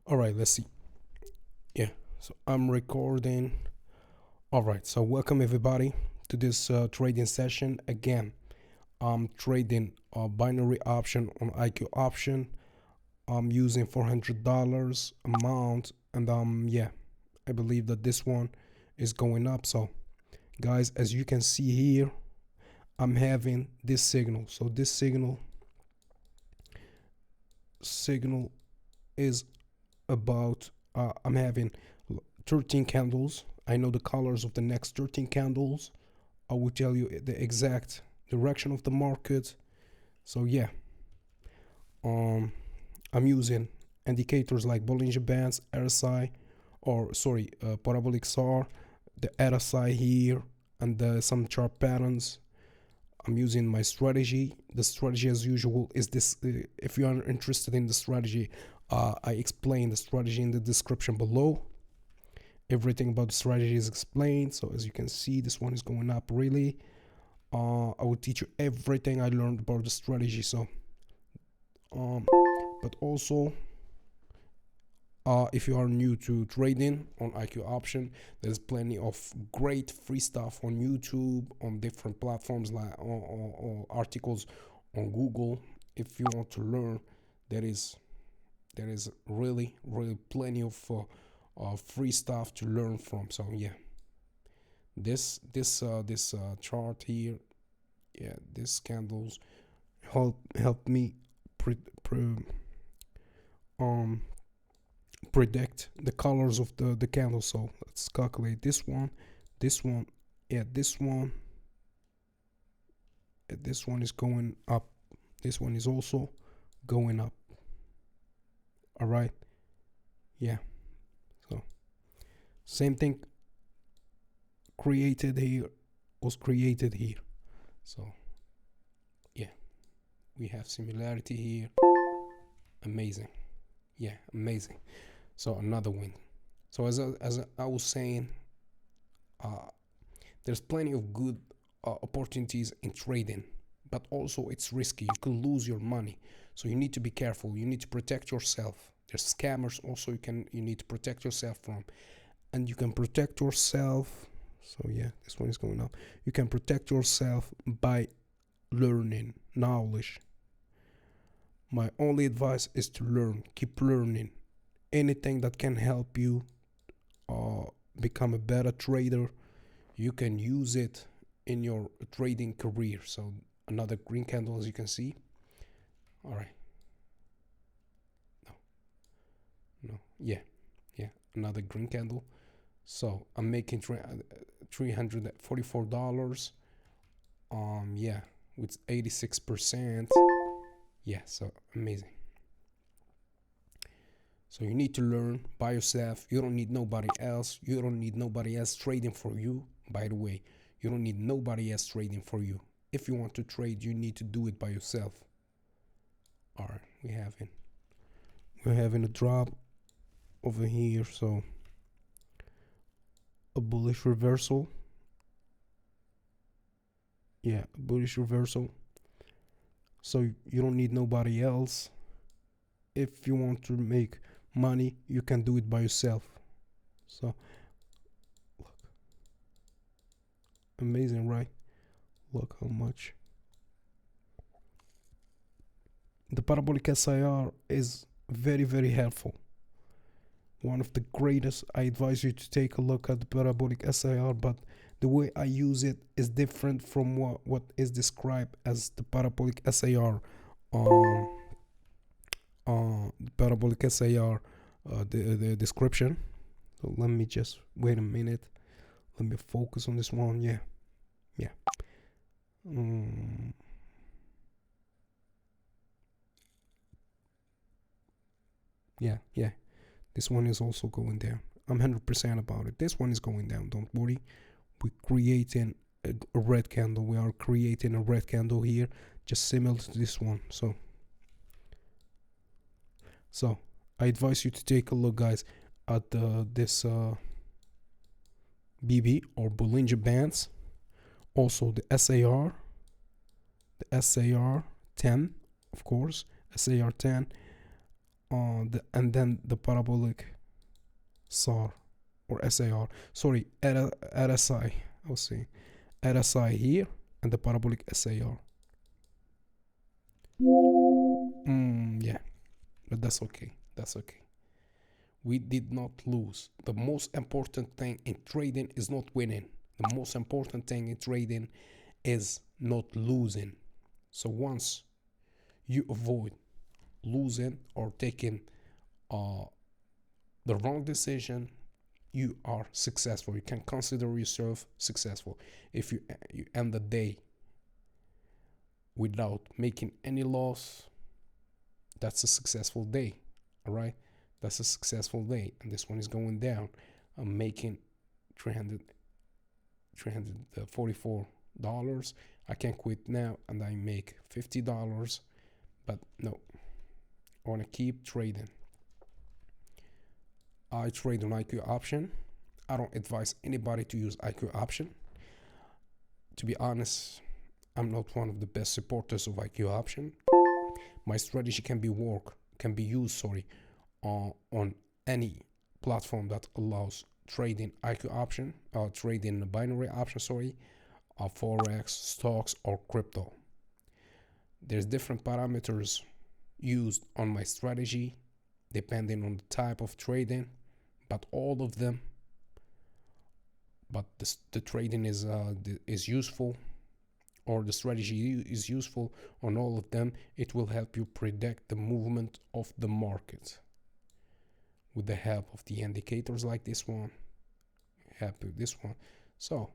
All right, let's see. Yeah, so I'm recording. All right, so welcome everybody to this trading session. Again, I'm trading a binary option on IQ option. I'm using $400 amount, and yeah, I believe that this one is going up. So, guys, as you can see here, I'm having this signal. So this signal is about I'm having 13 candles. I know the colors of the next 13 candles. I will tell you the exact direction of the market. So yeah, um I'm using indicators like Bollinger Bands, RSI, or sorry, parabolic SAR, the RSI here, and some chart patterns. I'm using my strategy. The strategy, as usual, is this. If you are interested in the strategy, I explain the strategy in the description below. Everything about the strategy is explained. So as you can see, this one is going up really. I will teach you everything I learned about the strategy. So, but also, if you are new to trading on IQ option, there's plenty of great free stuff on YouTube, on different platforms like or articles on Google. If you want to learn, there is really plenty of free stuff to learn from. So yeah, this chart here, yeah, these candles help me pre, pre, um predict the colors of the candle. So let's calculate this one, this one, yeah, this one, yeah, this one is going up, this one is also going up. All right, yeah, so same thing created here was created here. So yeah, we have similarity here. Amazing, yeah, amazing. So another win. So as I was saying, uh, there's plenty of good opportunities in trading, but also it's risky. You can lose your money, so you need to be careful. You need to protect yourself. There's scammers also you need to protect yourself from, and you can protect yourself. So yeah, this one is going up. You can protect yourself by learning knowledge. My only advice is to learn. Keep learning. Anything that can help you uh, become a better trader, you can use it in your trading career. So another green candle, as you can see. All right. No. Yeah. Another green candle. So I'm making $344. Yeah, with 86%. Yeah. So amazing. So you need to learn by yourself. You don't need nobody else. You don't need nobody else trading for you. By the way, you don't need nobody else trading for you. If you want to trade, you need to do it by yourself. All right, we're having a drop over here. So a bullish reversal. Yeah, a bullish reversal. So you don't need nobody else. If you want to make money, you can do it by yourself. So look, amazing, right? Look how much. The parabolic SIR is very helpful. One of the greatest. I advise you to take a look at the parabolic SIR, but the way I use it is different from what is described as the parabolic SIR. Parabolic SIR, the description. So let me just wait a minute. Let me focus on this one. Yeah. Yeah. This one is also going down. I'm 100% about it. This one is going down. Don't worry. We're creating a red candle. We are creating a red candle here, just similar to this one. So I advise you to take a look, guys, at this BB or Bollinger Bands. Also the SAR 10, of course, SAR 10. and then the parabolic SAR or SAR. Sorry, RSI. I'll see RSI here and the parabolic SAR. Yeah, but that's okay. That's okay. We did not lose. The most important thing in trading is not winning. The most important thing in trading is not losing. So once you avoid losing or taking the wrong decision, you are successful. You can consider yourself successful. If you end the day without making any loss, that's a successful day. All right, that's a successful day. And this one is going down. I'm making $344. I can quit now and I make $50, but no, I want to keep trading. I trade on iqoption. I don't advise anybody to use iqoption. To be honest, I'm not one of the best supporters of iqoption. My strategy can be used on any platform that allows trading iqoption, trading binary option, forex, stocks, or crypto. There's different parameters used on my strategy depending on the type of trading, but all of them, but the trading is useful, or the strategy is useful on all of them. It will help you predict the movement of the market with the help of the indicators like this one, So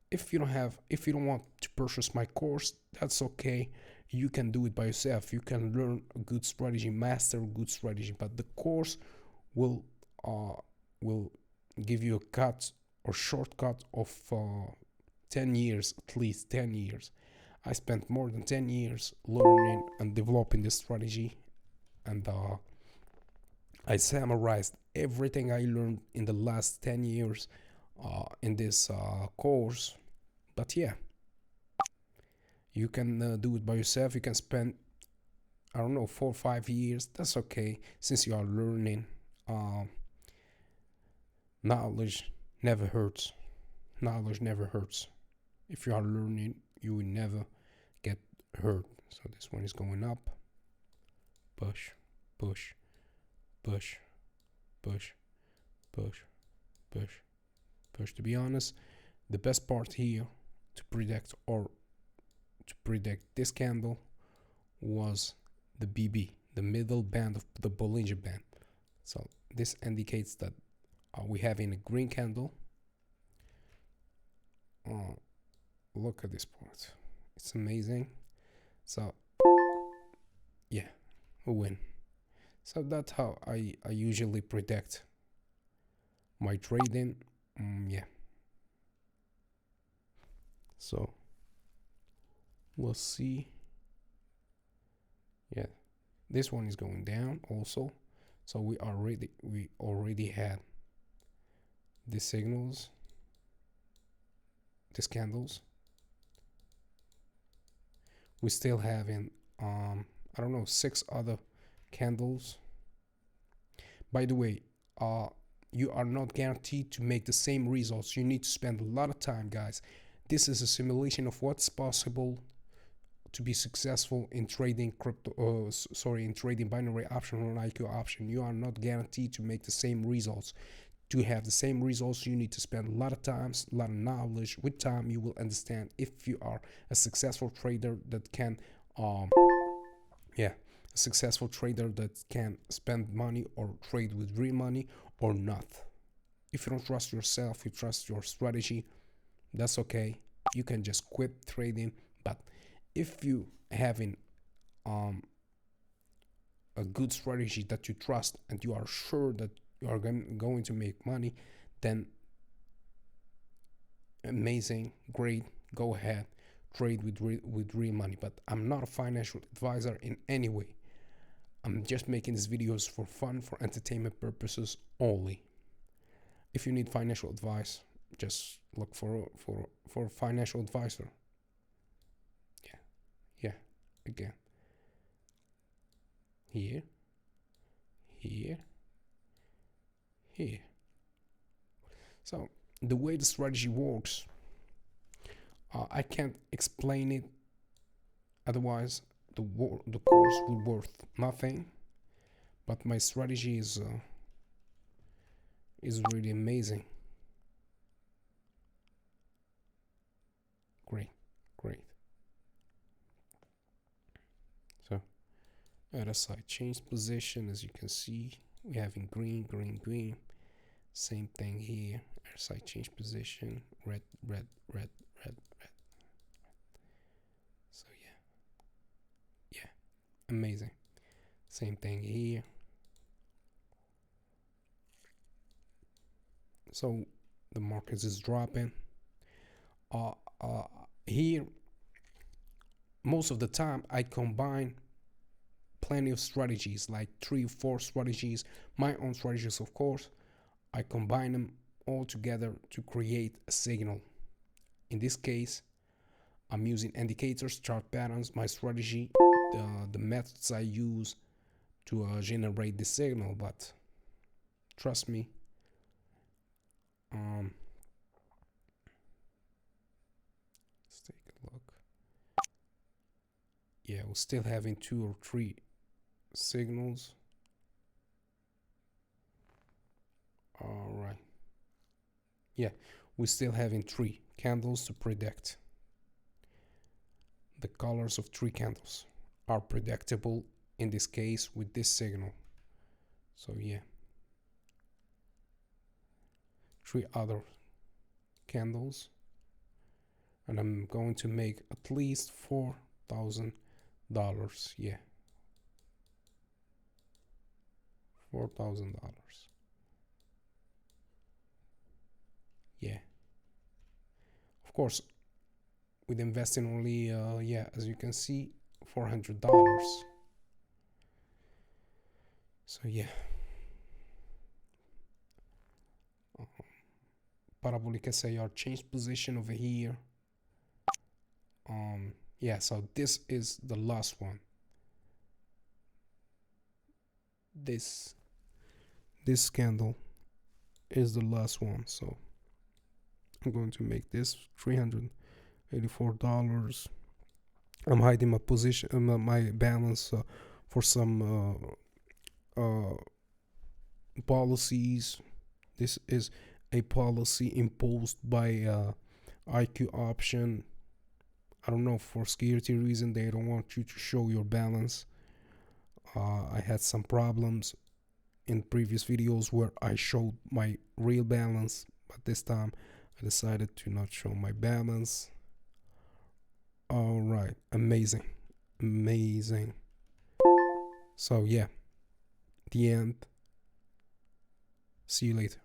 if you don't want to purchase my course, that's okay. You can do it by yourself. You can learn a good strategy, master a good strategy, but the course will give you a cut or shortcut of 10 years, at least 10 years. I spent more than 10 years learning and developing this strategy, and I summarized everything I learned in the last 10 years in this course. But yeah, you can do it by yourself. You can spend, I don't know, 4 or 5 years. That's okay, since you are learning. Knowledge never hurts. Knowledge never hurts. If you are learning, you will never get hurt. So this one is going up. Push, push, push, push, push, push, push. To be honest, the best part here to predict this candle was the BB, the middle band of the Bollinger Band. So this indicates that we have in a green candle. Look at this part, it's amazing. So yeah, we win. So that's how I usually predict my trading. Yeah, so we'll see. Yeah, this one is going down also. So we already had the signals, these candles. We still having I don't know, 6 other candles. By the way, you are not guaranteed to make the same results. You need to spend a lot of time, guys. This is a simulation of what's possible to be successful in trading in trading binary option or iqoption. You are not guaranteed to make the same results. To have the same results, you need to spend a lot of time, a lot of knowledge. With time, you will understand if you are a successful trader that can a successful trader that can spend money or trade with real money or not. If you don't trust yourself, you trust your strategy, that's okay. You can just quit trading. But if you having a good strategy that you trust and you are sure that you are going to make money, then amazing, great, go ahead, trade with real money. But I'm not a financial advisor in any way. I'm just making these videos for fun, for entertainment purposes only. If you need financial advice, just look for a financial advisor. Yeah, again, here here, here. So the way the strategy works, I can't explain it, otherwise the course will worth nothing. But my strategy is really amazing. Great, great. So other side, change position. As you can see, we have in green, green, green. Same thing here. Other side, change position. Red, red, red, red, red. So yeah, amazing. Same thing here. So the market is dropping. Here, most of the time I combine plenty of strategies, like 3 or 4 strategies, my own strategies of course. I combine them all together to create a signal. In this case, I'm using indicators, chart patterns, my strategy, the methods I use to generate the signal. But trust me, let's take a look. Yeah, we're still having 2 or 3 signals. All right. Yeah, we're still having 3 candles to predict. The colors of 3 candles are predictable in this case with this signal. So yeah, 3 other candles, and I'm going to make at least $4,000. Yeah, $4,000. Yeah, of course, with investing only yeah, as you can see, $400. So yeah, parabolic SIR change position over here. Yeah, so this is the last one. This candle is the last one, so I'm going to make this $384. I'm hiding my position, my balance for some policies. This is a policy imposed by iqoption. I don't know, for security reason they don't want you to show your balance. I had some problems in previous videos where I showed my real balance, but this time I decided to not show my balance. All right, amazing. So yeah, the end. See you later.